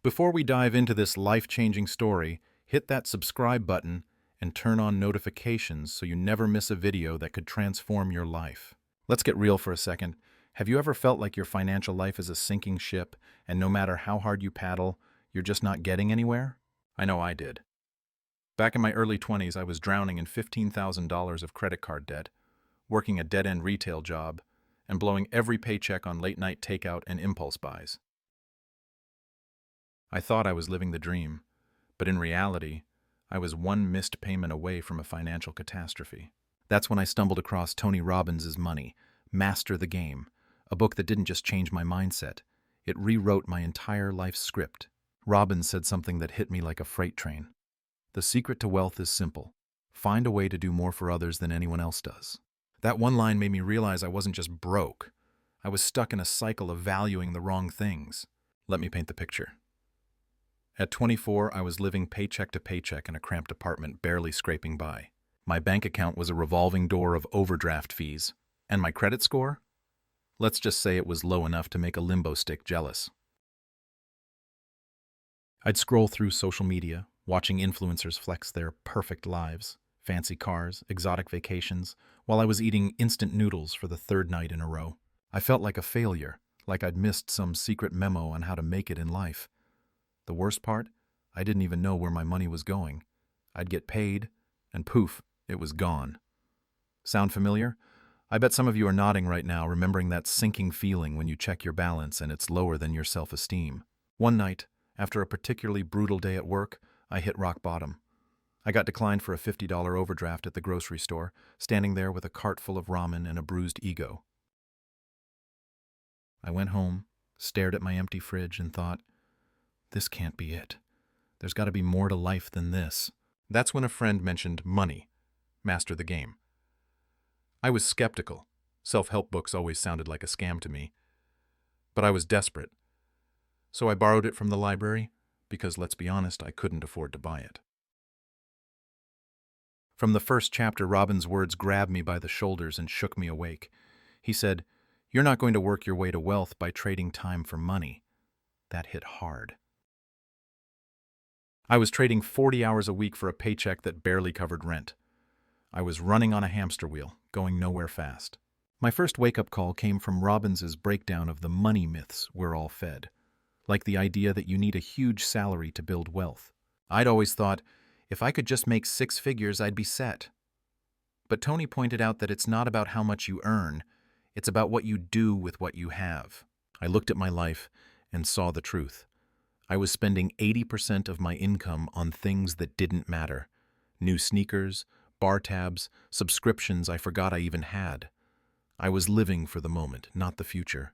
Before we dive into this life-changing story, hit that subscribe button and turn on notifications so you never miss a video that could transform your life. Let's get real for a second. Have you ever felt like your financial life is a sinking ship, and no matter how hard you paddle, you're just not getting anywhere? I know I did. Back in my early 20s, I was drowning in $15,000 of credit card debt, working a dead-end retail job, and blowing every paycheck on late-night takeout and impulse buys. I thought I was living the dream, but in reality, I was one missed payment away from a financial catastrophe. That's when I stumbled across Tony Robbins' Money, Master the Game, a book that didn't just change my mindset, it rewrote my entire life script. Robbins said something that hit me like a freight train. The secret to wealth is simple. Find a way to do more for others than anyone else does. That one line made me realize I wasn't just broke. I was stuck in a cycle of valuing the wrong things. Let me paint the picture. At 24, I was living paycheck to paycheck in a cramped apartment, barely scraping by. My bank account was a revolving door of overdraft fees. And my credit score? Let's just say it was low enough to make a limbo stick jealous. I'd scroll through social media, watching influencers flex their perfect lives, fancy cars, exotic vacations, while I was eating instant noodles for the third night in a row. I felt like a failure, like I'd missed some secret memo on how to make it in life. The worst part? I didn't even know where my money was going. I'd get paid, and poof, it was gone. Sound familiar? I bet some of you are nodding right now, remembering that sinking feeling when you check your balance and it's lower than your self-esteem. One night, after a particularly brutal day at work, I hit rock bottom. I got declined for a $50 overdraft at the grocery store, standing there with a cart full of ramen and a bruised ego. I went home, stared at my empty fridge, and thought, this can't be it. There's got to be more to life than this. That's when a friend mentioned money, Master the Game. I was skeptical. Self-help books always sounded like a scam to me. But I was desperate. So I borrowed it from the library, because let's be honest, I couldn't afford to buy it. From the first chapter, Robbins' words grabbed me by the shoulders and shook me awake. He said, "You're not going to work your way to wealth by trading time for money." That hit hard. I was trading 40 hours a week for a paycheck that barely covered rent. I was running on a hamster wheel, going nowhere fast. My first wake-up call came from Robbins' breakdown of the money myths we're all fed, like the idea that you need a huge salary to build wealth. I'd always thought, if I could just make 6 figures, I'd be set. But Tony pointed out that it's not about how much you earn, it's about what you do with what you have. I looked at my life and saw the truth. I was spending 80% of my income on things that didn't matter. New sneakers, bar tabs, subscriptions I forgot I even had. I was living for the moment, not the future.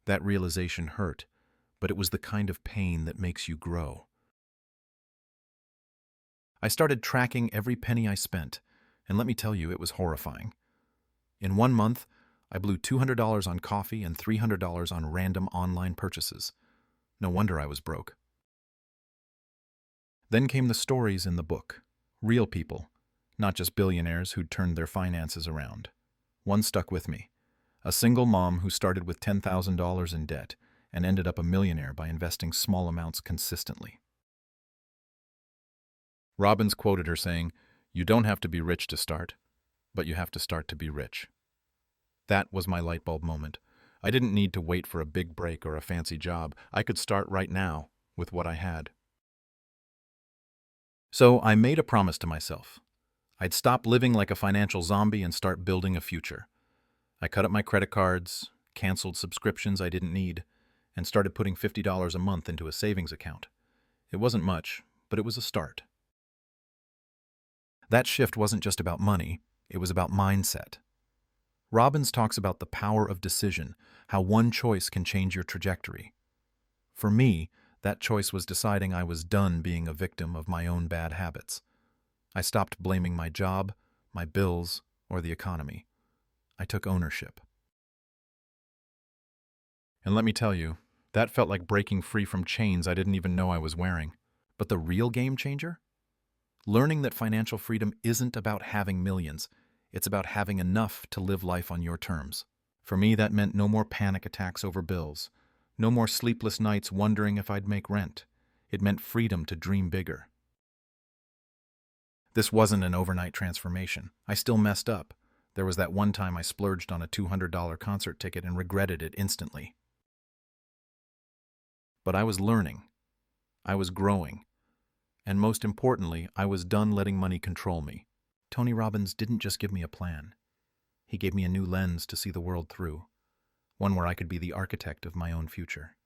That realization hurt, but it was the kind of pain that makes you grow. I started tracking every penny I spent, and let me tell you, it was horrifying. In 1 month, I blew $200 on coffee and $300 on random online purchases. No wonder I was broke. Then came the stories in the book. Real people, not just billionaires who'd turned their finances around. One stuck with me. A single mom who started with $10,000 in debt and ended up a millionaire by investing small amounts consistently. Robbins quoted her saying, "You don't have to be rich to start, but you have to start to be rich." That was my light bulb moment. I didn't need to wait for a big break or a fancy job. I could start right now with what I had. So I made a promise to myself. I'd stop living like a financial zombie and start building a future. I cut up my credit cards, canceled subscriptions I didn't need, and started putting $50 a month into a savings account. It wasn't much, but it was a start. That shift wasn't just about money, it was about mindset. Robbins talks about the power of decision, how one choice can change your trajectory. For me, that choice was deciding I was done being a victim of my own bad habits. I stopped blaming my job, my bills, or the economy. I took ownership. And let me tell you, that felt like breaking free from chains I didn't even know I was wearing. But the real game changer? Learning that financial freedom isn't about having millions. It's about having enough to live life on your terms. For me, that meant no more panic attacks over bills, no more sleepless nights wondering if I'd make rent. It meant freedom to dream bigger. This wasn't an overnight transformation. I still messed up. There was that one time I splurged on a $200 concert ticket and regretted it instantly. But I was learning. I was growing. And most importantly, I was done letting money control me. Tony Robbins didn't just give me a plan. He gave me a new lens to see the world through, one where I could be the architect of my own future.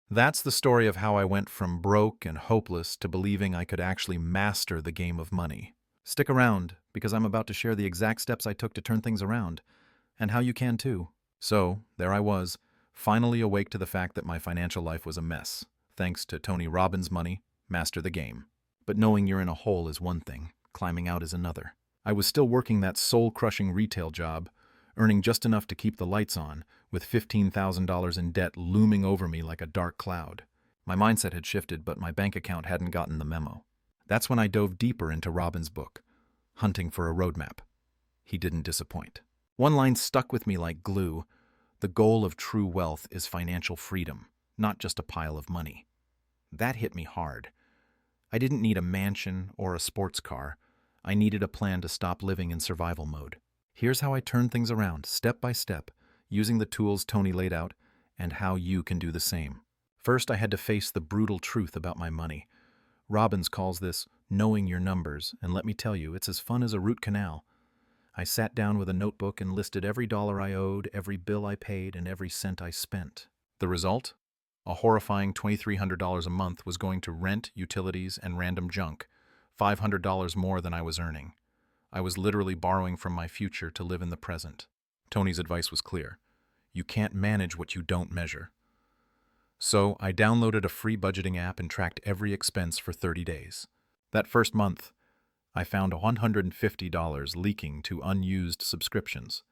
That's the story of how I went from broke and hopeless to believing I could actually master the game of money. Stick around, because I'm about to share the exact steps I took to turn things around, and how you can too. So, there I was, finally awake to the fact that my financial life was a mess. Thanks to Tony Robbins' money, master the game. But knowing you're in a hole is one thing, climbing out is another. I was still working that soul-crushing retail job, earning just enough to keep the lights on, with $15,000 in debt looming over me like a dark cloud. My mindset had shifted, but my bank account hadn't gotten the memo. That's when I dove deeper into Robbins' book, Hunting for a Roadmap. He didn't disappoint. One line stuck with me like glue: the goal of true wealth is financial freedom, not just a pile of money. That hit me hard. I didn't need a mansion or a sports car. I needed a plan to stop living in survival mode. Here's how I turned things around, step by step, using the tools Tony laid out, and how you can do the same. First, I had to face the brutal truth about my money. Robbins calls this knowing your numbers, and let me tell you, it's as fun as a root canal. I sat down with a notebook and listed every dollar I owed, every bill I paid, and every cent I spent. The result? A horrifying $2,300 a month was going to rent, utilities, and random junk, $500 more than I was earning. I was literally borrowing from my future to live in the present. Tony's advice was clear. You can't manage what you don't measure. So I downloaded a free budgeting app and tracked every expense for 30 days. That first month, I found $150 leaking to unused subscriptions,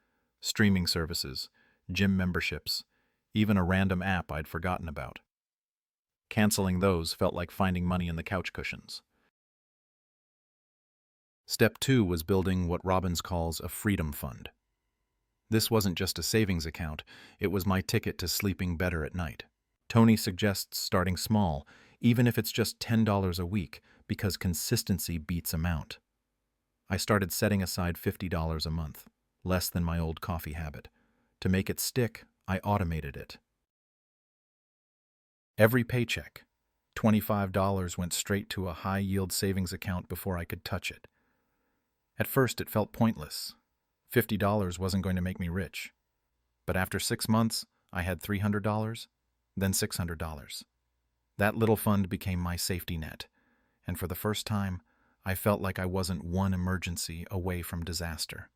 streaming services, gym memberships, even a random app I'd forgotten about. Canceling those felt like finding money in the couch cushions. Step 2 was building what Robbins calls a freedom fund. This wasn't just a savings account, it was my ticket to sleeping better at night. Tony suggests starting small, even if it's just $10 a week, because consistency beats amount. I started setting aside $50 a month, less than my old coffee habit. To make it stick, I automated it. Every paycheck, $25 went straight to a high-yield savings account before I could touch it. At first, it felt pointless. $50 wasn't going to make me rich. But after 6 months, I had $300, then $600. That little fund became my safety net, and for the first time, I felt like I wasn't one emergency away from disaster.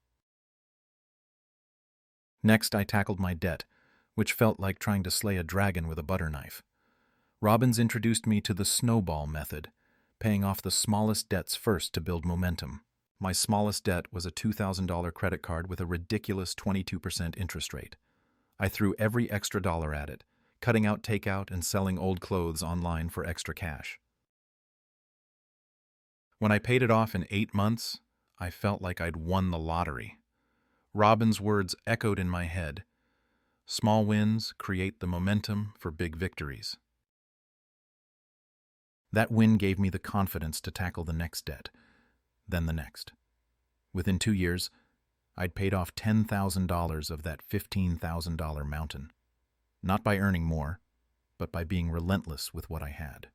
Next, I tackled my debt, which felt like trying to slay a dragon with a butter knife. Robbins introduced me to the snowball method, paying off the smallest debts first to build momentum. My smallest debt was a $2,000 credit card with a ridiculous 22% interest rate. I threw every extra dollar at it, cutting out takeout and selling old clothes online for extra cash. When I paid it off in 8 months, I felt like I'd won the lottery. Robbins' words echoed in my head. Small wins create the momentum for big victories. That win gave me the confidence to tackle the next debt, then the next. Within 2 years, I'd paid off $10,000 of that $15,000 mountain. Not by earning more, but by being relentless with what I had.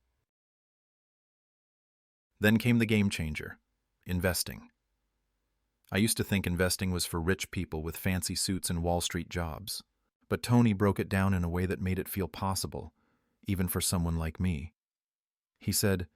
Then came the game changer, investing. I used to think investing was for rich people with fancy suits and Wall Street jobs. But Tony broke it down in a way that made it feel possible, even for someone like me. He said,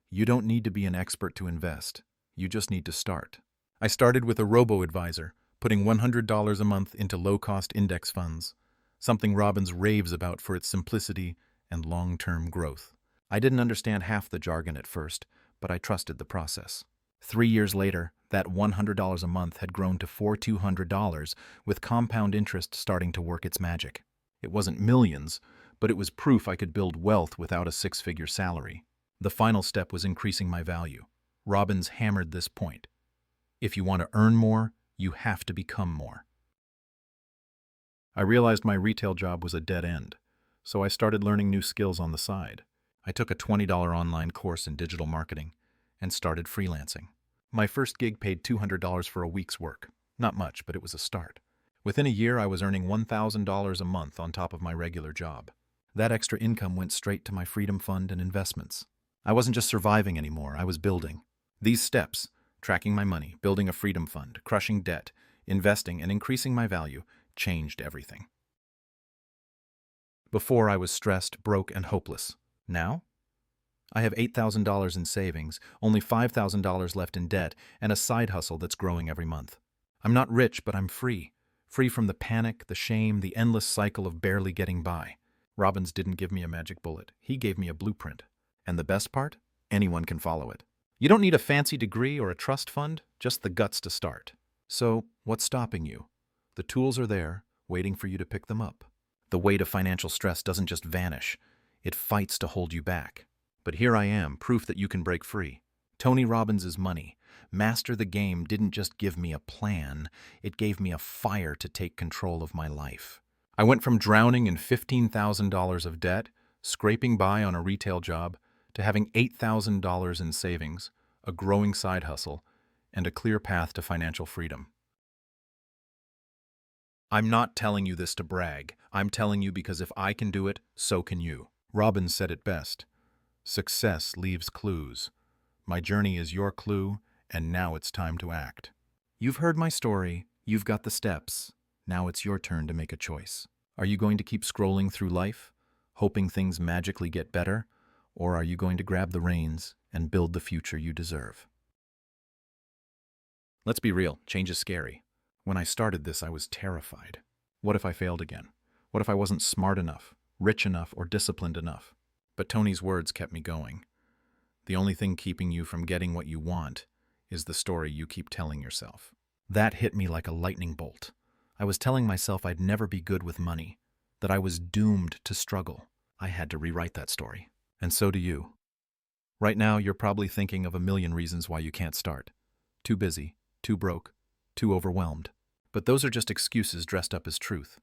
"You don't need to be an expert to invest. You just need to start." I started with a robo-advisor, putting $100 a month into low-cost index funds, something Robbins raves about for its simplicity and long-term growth. I didn't understand half the jargon at first, but I trusted the process. 3 years later, that $100 a month had grown to $4,200, with compound interest starting to work its magic. It wasn't millions, but it was proof I could build wealth without a 6-figure salary. The final step was increasing my value. Robbins hammered this point. If you want to earn more, you have to become more. I realized my retail job was a dead end, So I started learning new skills on the side. I took a $20 online course in digital marketing and started freelancing. My first gig paid $200 for a week's work. Not much, but it was a start. Within a year, I was earning $1,000 a month on top of my regular job. That extra income went straight to my freedom fund and investments. I wasn't just surviving anymore, I was building. These steps, tracking my money, building a freedom fund, crushing debt, investing, and increasing my value, changed everything. Before, I was stressed, broke, and hopeless. Now, I have $8,000 in savings, only $5,000 left in debt, and a side hustle that's growing every month. I'm not rich, but I'm free. Free from the panic, the shame, the endless cycle of barely getting by. Robbins didn't give me a magic bullet. He gave me a blueprint. And the best part? Anyone can follow it. You don't need a fancy degree or a trust fund, just the guts to start. So, what's stopping you? The tools are there, waiting for you to pick them up. The weight of financial stress doesn't just vanish. It fights to hold you back. But here I am, proof that you can break free. Tony Robbins' money. Master the game didn't just give me a plan, it gave me a fire to take control of my life. I went from drowning in $15,000 of debt, scraping by on a retail job, to having $8,000 in savings, a growing side hustle, and a clear path to financial freedom. I'm not telling you this to brag. I'm telling you because if I can do it, so can you. Robbins said it best. Success leaves clues. My journey is your clue, and now it's time to act. You've heard my story. You've got the steps. Now it's your turn to make a choice. Are you going to keep scrolling through life, hoping things magically get better, or are you going to grab the reins and build the future you deserve? Let's be real, change is scary. When I started this, I was terrified. What if I failed again? What if I wasn't smart enough, rich enough, or disciplined enough? But Tony's words kept me going. The only thing keeping you from getting what you want is the story you keep telling yourself. That hit me like a lightning bolt. I was telling myself I'd never be good with money, that I was doomed to struggle. I had to rewrite that story. And so do you. Right now, you're probably thinking of a million reasons why you can't start. Too busy, too broke, too overwhelmed. But those are just excuses dressed up as truth.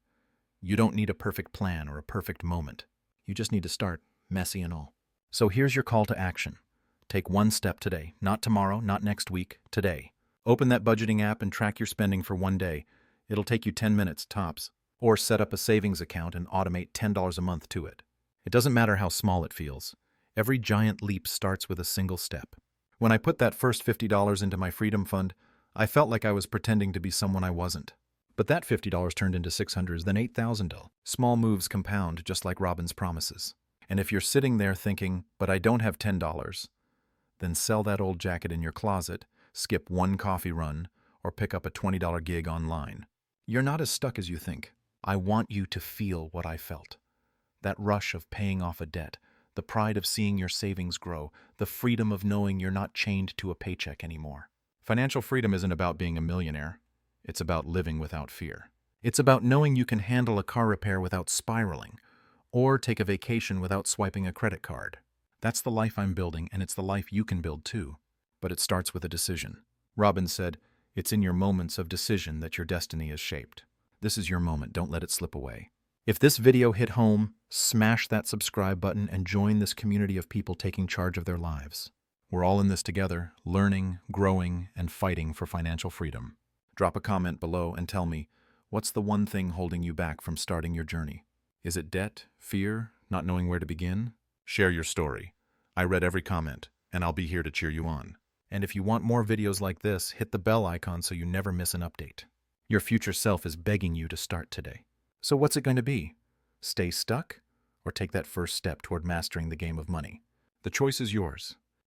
You don't need a perfect plan or a perfect moment. You just need to start, messy and all. So here's your call to action. Take one step today, not tomorrow, not next week, today. Open that budgeting app and track your spending for one day. It'll take you 10 minutes, tops. Or set up a savings account and automate $10 a month to it. It doesn't matter how small it feels. Every giant leap starts with a single step. When I put that first $50 into my freedom fund, I felt like I was pretending to be someone I wasn't. But that $50 turned into $600, then $8,000. Small moves compound, just like Robbins promises. And if you're sitting there thinking, but I don't have $10, then sell that old jacket in your closet, skip one coffee run, or pick up a $20 gig online. You're not as stuck as you think. I want you to feel what I felt. That rush of paying off a debt, the pride of seeing your savings grow, the freedom of knowing you're not chained to a paycheck anymore. Financial freedom isn't about being a millionaire. It's about living without fear. It's about knowing you can handle a car repair without spiraling, or take a vacation without swiping a credit card. That's the life I'm building, and it's the life you can build too. But it starts with a decision. Robbins said, "It's in your moments of decision that your destiny is shaped." This is your moment. Don't let it slip away. If this video hit home, smash that subscribe button and join this community of people taking charge of their lives. We're all in this together, learning, growing, and fighting for financial freedom. Drop a comment below and tell me, what's the one thing holding you back from starting your journey? Is it debt, fear, not knowing where to begin? Share your story. I read every comment, and I'll be here to cheer you on. And if you want more videos like this, hit the bell icon so you never miss an update. Your future self is begging you to start today. So what's it going to be? Stay stuck, or take that first step toward mastering the game of money? The choice is yours.